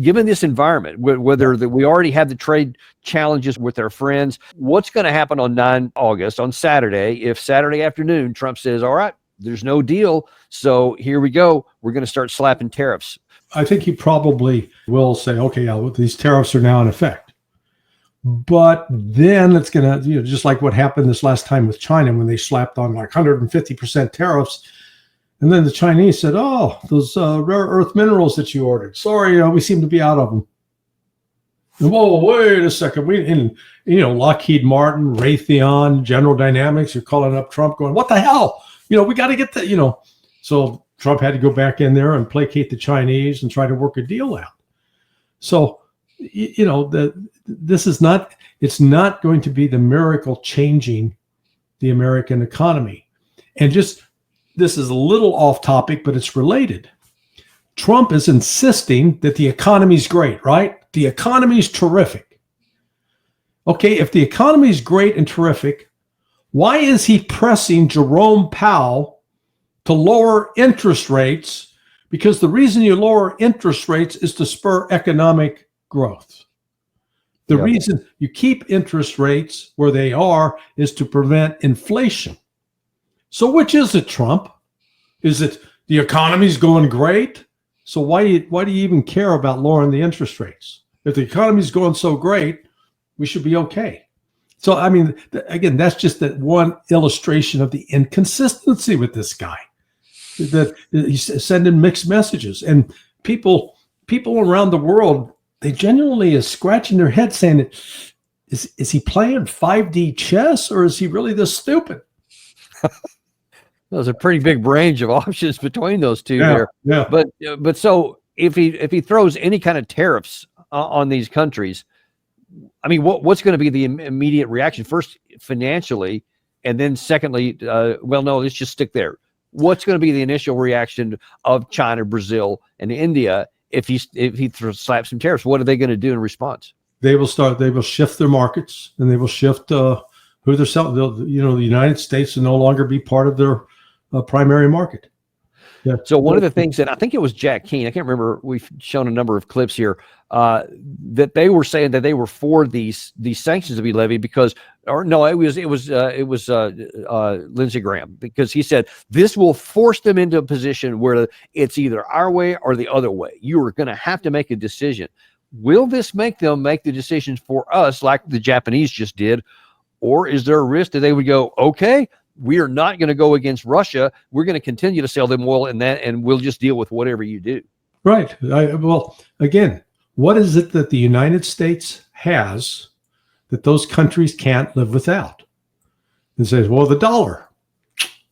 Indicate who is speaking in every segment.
Speaker 1: given this environment, whether that we already have the trade challenges with our friends, what's going to happen on 9 August, on Saturday, if Saturday afternoon Trump says, all right, there's no deal, so here we go, we're going to start slapping tariffs?
Speaker 2: I think he probably will say, okay, these tariffs are now in effect. But then it's going to, just like what happened this last time with China when they slapped on like 150% tariffs. And then the Chinese said, oh, those rare earth minerals that you ordered, sorry, we seem to be out of them. And, whoa, wait a second. Lockheed Martin, Raytheon, General Dynamics, you're calling up Trump going, what the hell? We got to get that, So Trump had to go back in there and placate the Chinese and try to work a deal out. So, this is not, it's not going to be the miracle changing the American economy. And this is a little off topic, but it's related. Trump is insisting that the economy's great, right? The economy's terrific. Okay, if the economy's great and terrific, why is he pressing Jerome Powell to lower interest rates? Because the reason you lower interest rates is to spur economic growth. The reason you keep interest rates where they are is to prevent inflation. So which is it, Trump? Is it the economy's going great? So why do you even care about lowering the interest rates? If the economy's going so great, we should be okay. So, I mean, again, that's just that one illustration of the inconsistency with this guy. That he's sending mixed messages. And people around the world, they genuinely is scratching their head saying, is he playing 5D chess or is he really this stupid?
Speaker 1: There's a pretty big range of options between those two there.
Speaker 2: Yeah.
Speaker 1: But so if he throws any kind of tariffs on these countries, I mean, what's going to be the immediate reaction? First, financially, and then secondly, no, let's just stick there. What's going to be the initial reaction of China, Brazil, and India if he slaps some tariffs? What are they going to do in response? They will
Speaker 2: shift their markets, and they will shift who they're selling. The United States will no longer be part of their primary market. Yeah.
Speaker 1: So one of the things that I think it was Jack Keane, I can't remember, we've shown a number of clips here, that they were saying that they were for these sanctions to be levied because, or no, it was Lindsey Graham, because he said this will force them into a position where it's either our way or the other way. You are going to have to make a decision. Will this make them make the decisions for us like the Japanese just did? Or is there a risk that they would go, okay, we are not going to go against Russia. We're going to continue to sell them oil and we'll just deal with whatever you do.
Speaker 2: Right. Well, again, what is it that the United States has that those countries can't live without? And says, well, the dollar.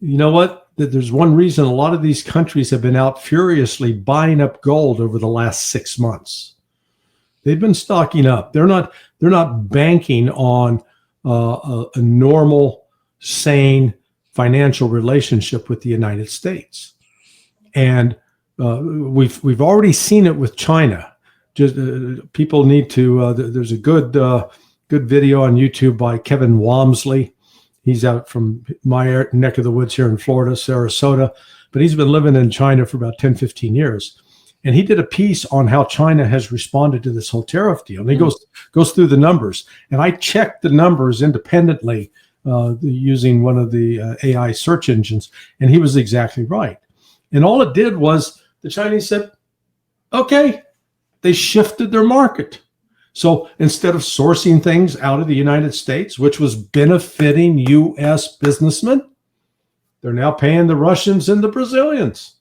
Speaker 2: You know what? There's one reason a lot of these countries have been out furiously buying up gold over the last 6 months. They've been stocking up. They're not banking on a normal, sane financial relationship with the United States. And we've already seen it with China. Just people need to. There's a good video on YouTube by Kevin Walmsley. He's out from my neck of the woods here in Florida, Sarasota, but he's been living in China for about 10, 15 years. And he did a piece on how China has responded to this whole tariff deal. And he goes through the numbers. And I checked the numbers independently using one of the AI search engines. And he was exactly right. And all it did was the Chinese said, okay, they shifted their market. So instead of sourcing things out of the United States, which was benefiting U.S. businessmen, they're now paying the Russians and the Brazilians.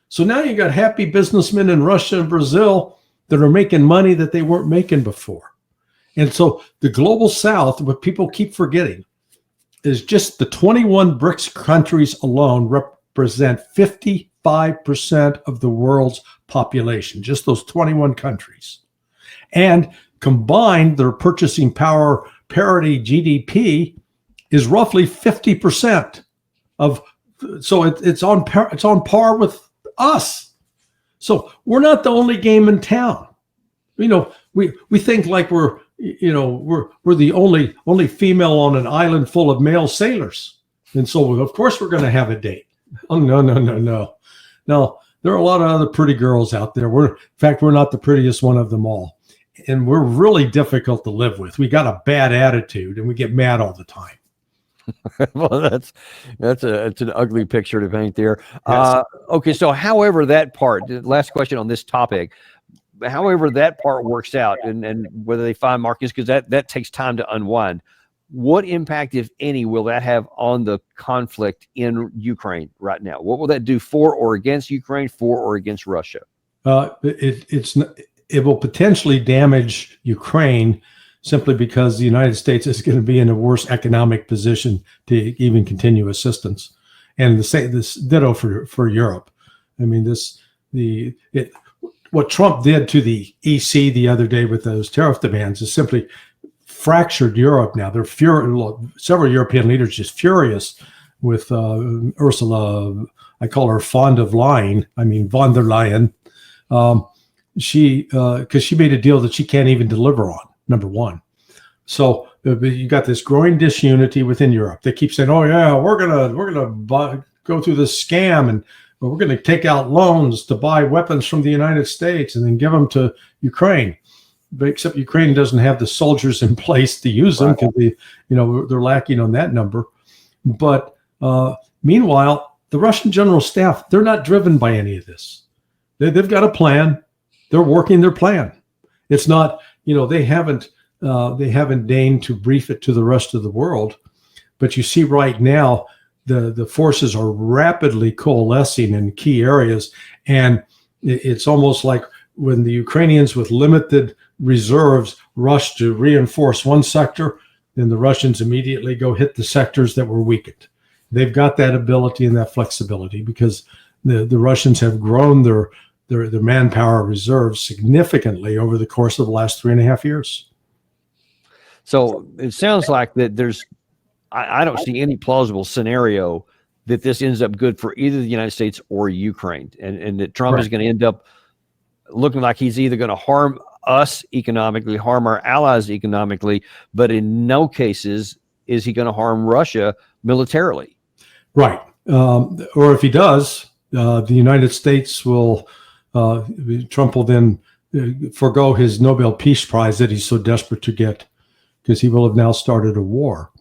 Speaker 2: So now you got happy businessmen in Russia and Brazil that are making money that they weren't making before. And so the global South, what people keep forgetting, is just the 21 BRICS countries alone represent 55% of the world's population, just those 21 countries. And combined, their purchasing power parity GDP is roughly 50% of, so it's on par with us. So we're not the only game in town. We think like we're the only female on an island full of male sailors. And so of course we're going to have a date. Oh, no. Now there are a lot of other pretty girls out there. In fact, we're not the prettiest one of them all. And we're really difficult to live with. We got a bad attitude and we get mad all the time.
Speaker 1: Well, it's an ugly picture to paint there.
Speaker 2: Yes.
Speaker 1: Okay, so however that part, the last question on this topic, however that part works out, and whether they find markets, because that takes time to unwind. What impact, if any, will that have on the conflict in Ukraine right now? What will that do for or against Ukraine, for or against Russia?
Speaker 2: It will potentially damage Ukraine simply because the United States is going to be in a worse economic position to even continue assistance, and this ditto for Europe. I mean, what Trump did to the EC the other day with those tariff demands is simply fractured Europe. Now they're several European leaders just furious with Ursula. I call her fond of lying. I mean von der Leyen. Because she made a deal that she can't even deliver on. Number one, so you got this growing disunity within Europe. They keep saying, "Oh yeah, we're gonna go through this scam and we're gonna take out loans to buy weapons from the United States and then give them to Ukraine." But except Ukraine doesn't have the soldiers in place to use them because they're lacking on that number. But meanwhile, the Russian general staff, they're not driven by any of this. They've got a plan. They're working their plan. It's not, they haven't deigned to brief it to the rest of the world. But you see right now, the forces are rapidly coalescing in key areas. And it's almost like when the Ukrainians with limited reserves rush to reinforce one sector, then the Russians immediately go hit the sectors that were weakened. They've got that ability and that flexibility because the Russians have grown their manpower reserves significantly over the course of the last 3.5 years.
Speaker 1: So it sounds like that I don't see any plausible scenario that this ends up good for either the United States or Ukraine, and that Trump is going to end up looking like he's either going to harm us economically, harm our allies economically, but in no cases is he going to harm Russia militarily.
Speaker 2: Right. Or if he does, the United States will, Trump will then forego his Nobel Peace Prize that he's so desperate to get, because he will have now started a war,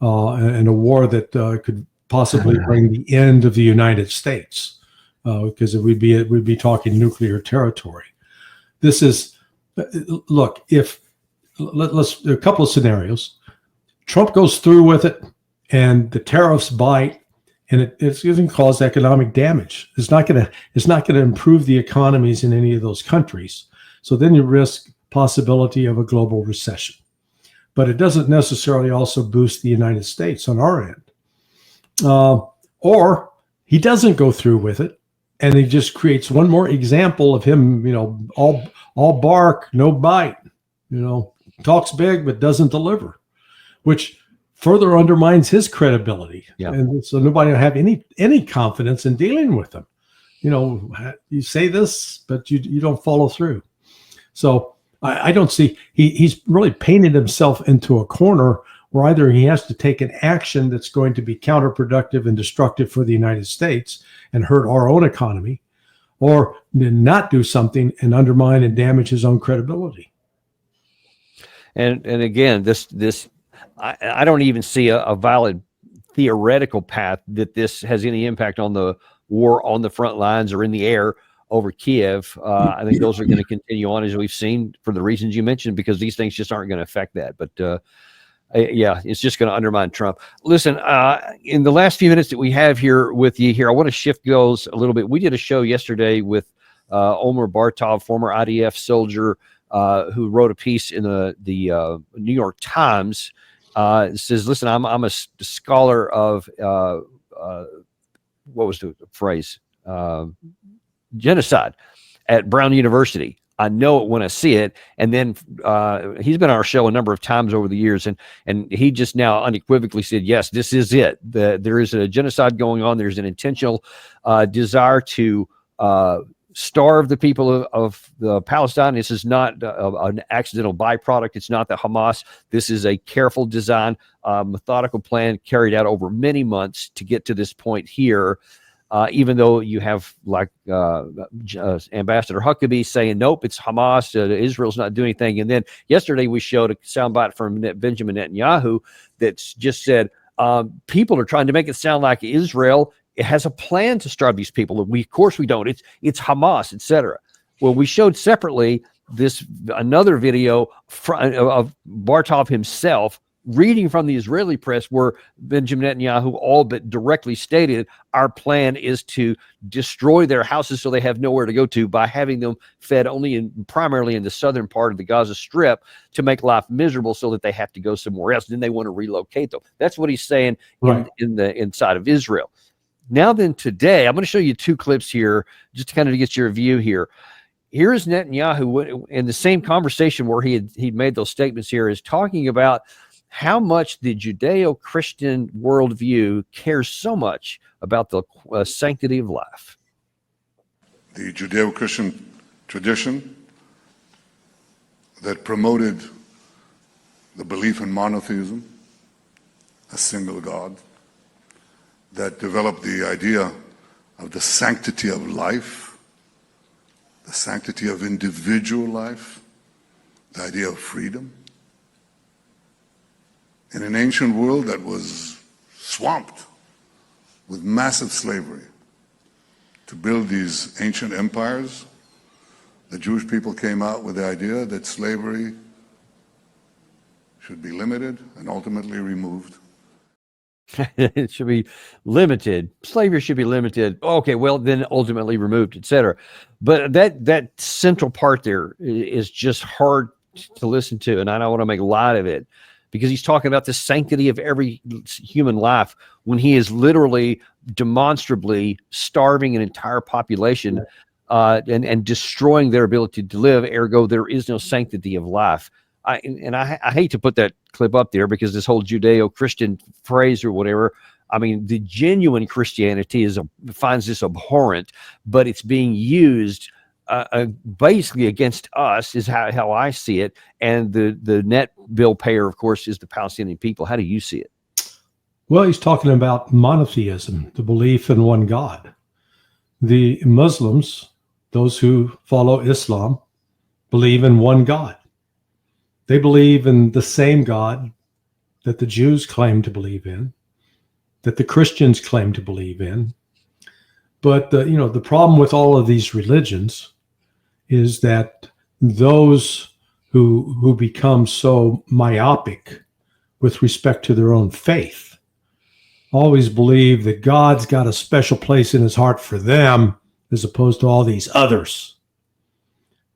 Speaker 2: and a war that could possibly bring the end of the United States, because we'd be talking nuclear territory. This is, look, let's a couple of scenarios. Trump goes through with it, and the tariffs bite, and it's going to cause economic damage. It's not going to improve the economies in any of those countries. So then you risk possibility of a global recession. But it doesn't necessarily also boost the United States on our end. Or he doesn't go through with it, and he just creates one more example of him, all bark, no bite, talks big but doesn't deliver, which further undermines his credibility. Yeah. And so nobody will have any confidence in dealing with him. You say this, but you don't follow through. So I don't see, he's really painted himself into a corner where either he has to take an action that's going to be counterproductive and destructive for the United States and hurt our own economy, or not do something and undermine and damage his own credibility.
Speaker 1: And again, this I don't even see a valid theoretical path that this has any impact on the war on the front lines or in the air over Kiev. I think those are going to continue on, as we've seen, for the reasons you mentioned, because these things just aren't going to affect that. But yeah, it's just going to undermine Trump. Listen, in the last few minutes that we have here with you here, I want to shift goals a little bit. We did a show yesterday with Omer Bartov, former IDF soldier, who wrote a piece in the New York Times. It says, listen, I'm a scholar of, what was the phrase? Genocide at Brown University. I know it when I see it. And then he's been on our show a number of times over the years, and he just now unequivocally said, yes, this is it. There is a genocide going on. There's an intentional desire to starve the people of the Palestine. This is not an accidental byproduct. It's not the Hamas. This is a careful design, methodical plan carried out over many months to get to this point here. even though you have like Ambassador Huckabee saying, nope, it's Hamas, Israel's not doing anything. And then yesterday we showed a soundbite from Benjamin Netanyahu that's just said, people are trying to make it sound like Israel it has a plan to starve these people. Of course we don't. It's Hamas, etc. Well, we showed separately another video of Bartov himself reading from the Israeli press, where Benjamin Netanyahu all but directly stated, our plan is to destroy their houses so they have nowhere to go to by having them fed primarily in the southern part of the Gaza Strip to make life miserable so that they have to go somewhere else. Then they want to relocate them. That's what he's saying in the inside of Israel. Now then, today, I'm going to show you two clips here just to kind of get your view here. Here is Netanyahu in the same conversation where he'd made those statements here, is talking about how much the Judeo-Christian worldview cares so much about the sanctity of life.
Speaker 3: The Judeo-Christian tradition that promoted the belief in monotheism, a single God, that developed the idea of the sanctity of life, the sanctity of individual life, the idea of freedom. In an ancient world that was swamped with massive slavery, to build these ancient empires, the Jewish people came out with the idea that slavery should be limited and ultimately removed.
Speaker 1: It should be limited. Slavery should be limited. Okay, well, then ultimately removed, etc. But that central part there is just hard to listen to, and I don't want to make light of it, because he's talking about the sanctity of every human life when he is literally demonstrably starving an entire population and destroying their ability to live. Ergo, there is no sanctity of life. I hate to put that clip up there, because this whole Judeo-Christian phrase or whatever, I mean, the genuine Christianity finds this abhorrent, but it's being used basically against us, is how I see it. And the net bill payer, of course, is the Palestinian people. How do you see it?
Speaker 2: Well, he's talking about monotheism, the belief in one God. The Muslims, those who follow Islam, believe in one God. They believe in the same God that the Jews claim to believe in, that the Christians claim to believe in. But the problem with all of these religions is that those who become so myopic with respect to their own faith always believe that God's got a special place in his heart for them as opposed to all these others.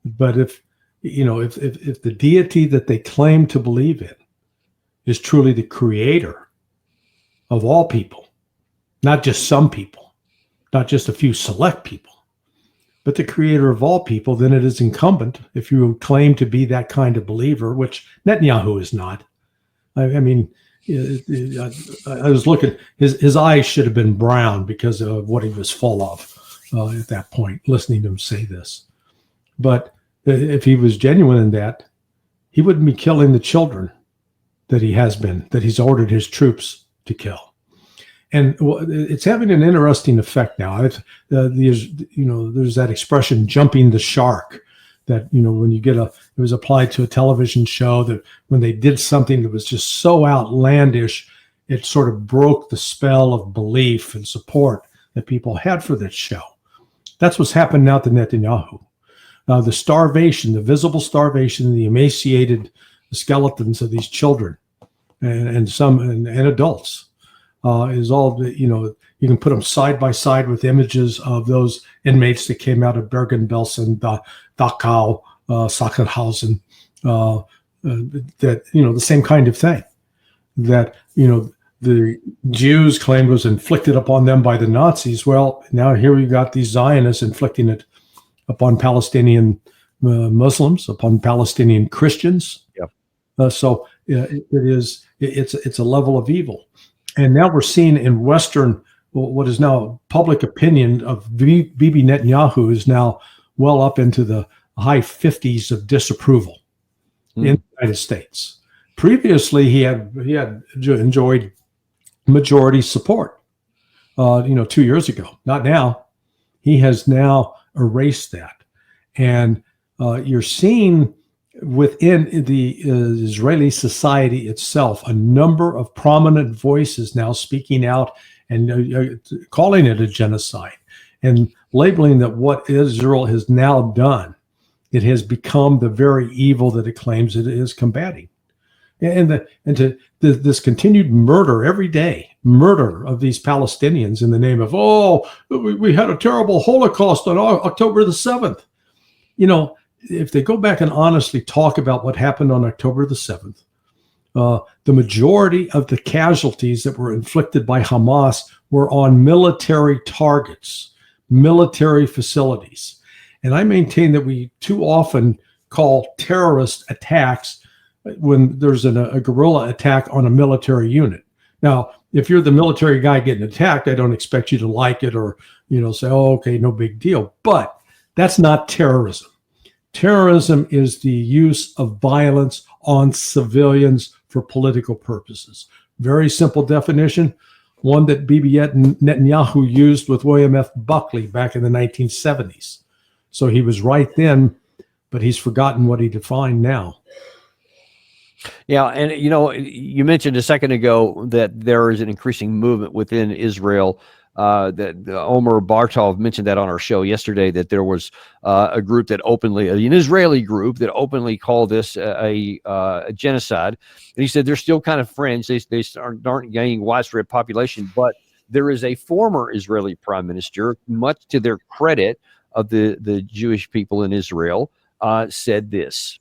Speaker 2: But if the deity that they claim to believe in is truly the creator of all people, not just some people, not just a few select people, but the creator of all people, then it is incumbent, if you claim to be that kind of believer, which Netanyahu is not. I was looking, his eyes should have been brown because of what he was full of at that point, listening to him say this. But if he was genuine in that, he wouldn't be killing the children that he's ordered his troops to kill. And it's having an interesting effect now. There's that expression, jumping the shark, that, when you it was applied to a television show, that when they did something that was just so outlandish, it sort of broke the spell of belief and support that people had for that show. That's what's happened now to Netanyahu. The starvation, the visible starvation, the emaciated skeletons of these children and adults is all, you can put them side by side with images of those inmates that came out of Bergen-Belsen, Dachau, Sachsenhausen, that, the same kind of thing that, the Jews claimed was inflicted upon them by the Nazis. Well, now here we got these Zionists inflicting it upon Palestinian Muslims, upon Palestinian Christians.
Speaker 1: Yep.
Speaker 2: So it's a level of evil. And now we're seeing in Western, what is now public opinion of Bibi Netanyahu is now well up into the high 50s of disapproval in the United States. Previously, he had enjoyed majority support. 2 years ago. Not now. He has now erased that. And you're seeing within the Israeli society itself a number of prominent voices now speaking out and calling it a genocide and labeling that what Israel has now done, it has become the very evil that it claims it is combating. This continued murder every day, murder of these Palestinians in the name of, we had a terrible Holocaust on October the 7th. If they go back and honestly talk about what happened on October the 7th, the majority of the casualties that were inflicted by Hamas were on military targets, military facilities. And I maintain that we too often call terrorist attacks when there's a guerrilla attack on a military unit. Now, if you're the military guy getting attacked, I don't expect you to like it or, say, okay, no big deal. But that's not terrorism. Terrorism is the use of violence on civilians for political purposes. Very simple definition, one that Bibi Netanyahu used with William F. Buckley back in the 1970s. So he was right then, but he's forgotten what he defined now.
Speaker 1: Yeah, and you mentioned a second ago that there is an increasing movement within Israel. That Omer Bartov mentioned that on our show yesterday, that there was a group that an Israeli group that openly called this a genocide. And he said they're still kind of fringe. They aren't gaining widespread population, but there is a former Israeli prime minister, much to their credit of the Jewish people in Israel, said this.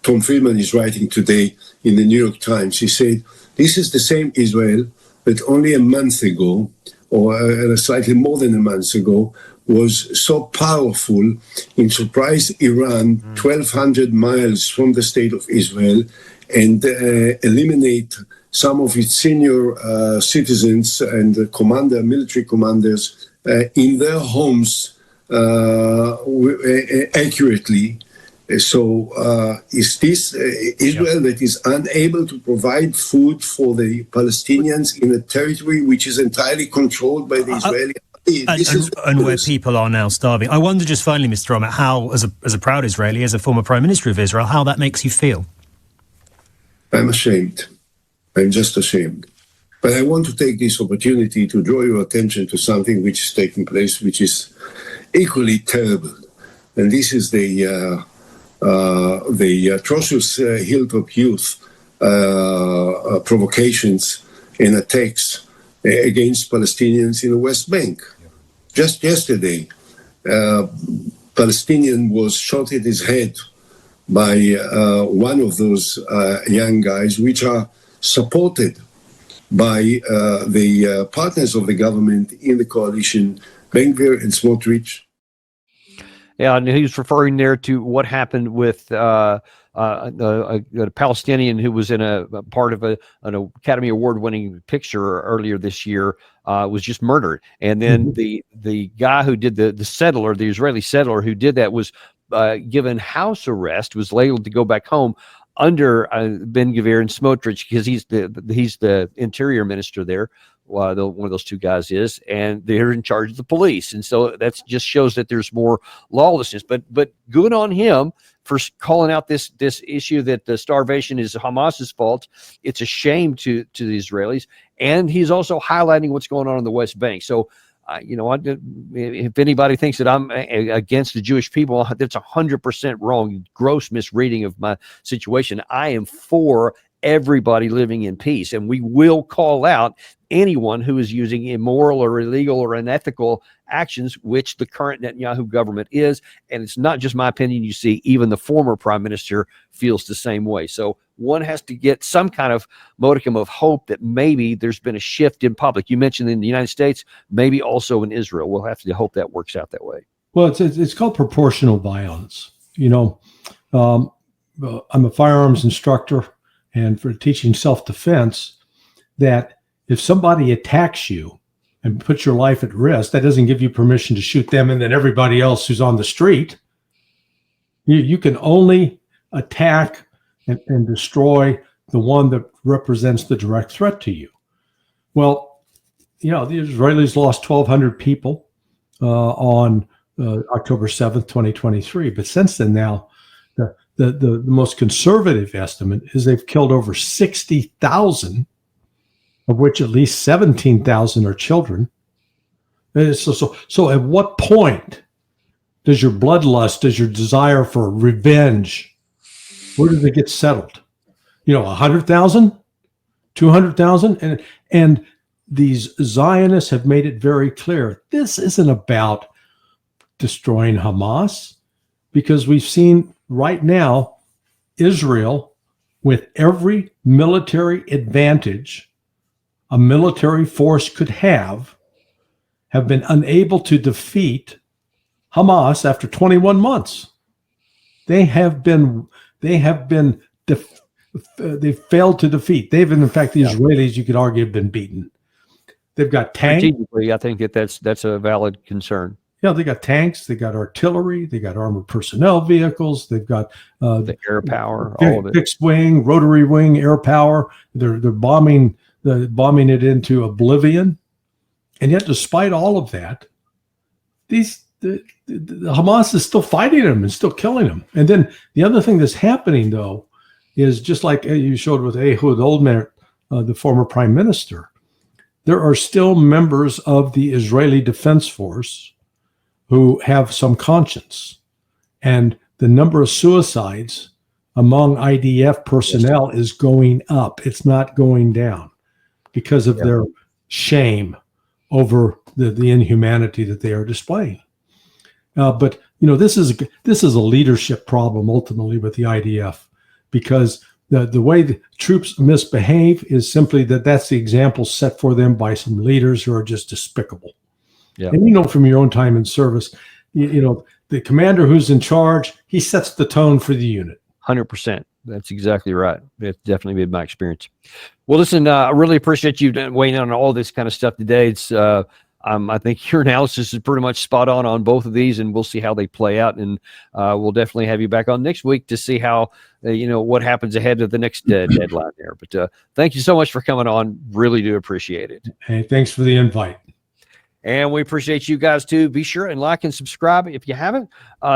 Speaker 4: Tom Friedman is writing today in the New York Times. He said, this is the same Israel that only a month ago, or slightly more than a month ago, was so powerful in surprise Iran 1,200 miles from the state of Israel and eliminate some of its senior citizens and military commanders in their homes accurately. So is this Israel that is unable to provide food for the Palestinians in a territory which is entirely controlled by the Israeli army?
Speaker 5: And where people are now starving. I wonder just finally, Mr. Omer, how, as a proud Israeli, as a former Prime Minister of Israel, how that makes you feel?
Speaker 4: I'm ashamed. I'm just ashamed. But I want to take this opportunity to draw your attention to something which is taking place, which is equally terrible. And this is the atrocious Hilltop Youth provocations and attacks against Palestinians in the West Bank. Just yesterday, Palestinian was shot at his head by one of those young guys, which are supported by the partners of the government in the coalition, Ben-Gvir and Smotrich.
Speaker 1: Yeah, and he was referring there to what happened with a Palestinian who was in a part of an Academy Award-winning picture earlier this year, was just murdered. And then the guy who did the Israeli settler who did that was given house arrest, was labeled to go back home under Ben-Gvir and Smotrich, because he's the interior minister there. One of those two guys is, and they're in charge of the police. And so that just shows that there's more lawlessness, but good on him for calling out this issue that the starvation is Hamas's fault. It's a shame to the Israelis. And he's also highlighting what's going on in the West Bank. So, if anybody thinks that I'm against the Jewish people, that's 100% wrong. Gross misreading of my situation. I am for everybody living in peace, and we will call out anyone who is using immoral or illegal or unethical actions, which the current Netanyahu government is. And it's not just my opinion. You see, even the former prime minister feels the same way. So one has to get some kind of modicum of hope that maybe there's been a shift in public. You mentioned in the United States, maybe also in Israel. We'll have to hope that works out that way.
Speaker 2: Well, it's called proportional violence. I'm a firearms instructor, and for teaching self-defense, that if somebody attacks you and puts your life at risk, that doesn't give you permission to shoot them and then everybody else who's on the street. You can only attack and destroy the one that represents the direct threat to you. Well, the Israelis lost 1,200 people on October 7th, 2023. But since then, now the most conservative estimate is they've killed over 60,000, of which at least 17,000 are children. So at what point does your bloodlust, does your desire for revenge, where does it get settled? 100,000, 200,000? And these Zionists have made it very clear. This isn't about destroying Hamas, because we've seen right now Israel, with every military advantage a military force could have been unable to defeat Hamas after 21 months. They failed to defeat. In fact, the Israelis, you could argue, have been beaten. They've got tanks.
Speaker 1: Strategically, I think that's a valid concern.
Speaker 2: Yeah, they got tanks, they got artillery, they got armored personnel vehicles, they've got
Speaker 1: the air power, all of it.
Speaker 2: Fixed wing, rotary wing, air power. They're bombing it into oblivion. And yet, despite all of that, the Hamas is still fighting them and still killing them. And then the other thing that's happening, though, is just like you showed with Ehud Olmert, the former prime minister, there are still members of the Israeli Defense Force who have some conscience. And the number of suicides among IDF personnel is going up. It's not going down because of their shame over the inhumanity that they are displaying. But this is a leadership problem ultimately with the IDF, because the way the troops misbehave is simply that's the example set for them by some leaders who are just despicable. Yeah. And from your own time in service, the commander who's in charge, he sets the tone for the unit.
Speaker 1: 100%. That's exactly right. It's definitely been my experience. Well, listen, I really appreciate you weighing in on all this kind of stuff today. It's I think your analysis is pretty much spot on both of these, and we'll see how they play out. And we'll definitely have you back on next week to see how what happens ahead of the next deadline there. But thank you so much for coming on. Really do appreciate it.
Speaker 2: Hey, thanks for the invite.
Speaker 1: And we appreciate you guys too. Be sure and like and subscribe if you haven't.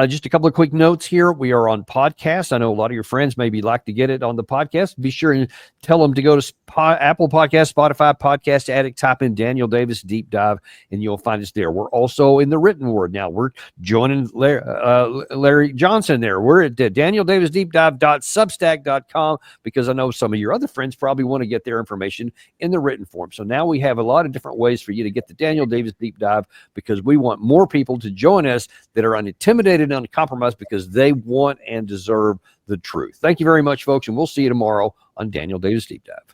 Speaker 1: Just a couple of quick notes here. We are on podcast. I know a lot of your friends maybe like to get it on the podcast. Be sure and tell them to go to Apple Podcast, Spotify, Podcast Addict, type in Daniel Davis Deep Dive, and you'll find us there. We're also in the written word now. We're joining Larry Johnson there. We're at DanielDavisDeepDive.substack.com, because I know some of your other friends probably want to get their information in the written form. So now we have a lot of different ways for you to get the Daniel Davis Deep Dive, because we want more people to join us that are unintimidated and uncompromised, because they want and deserve the truth. Thank you very much, folks, and we'll see you tomorrow on Daniel Davis Deep Dive.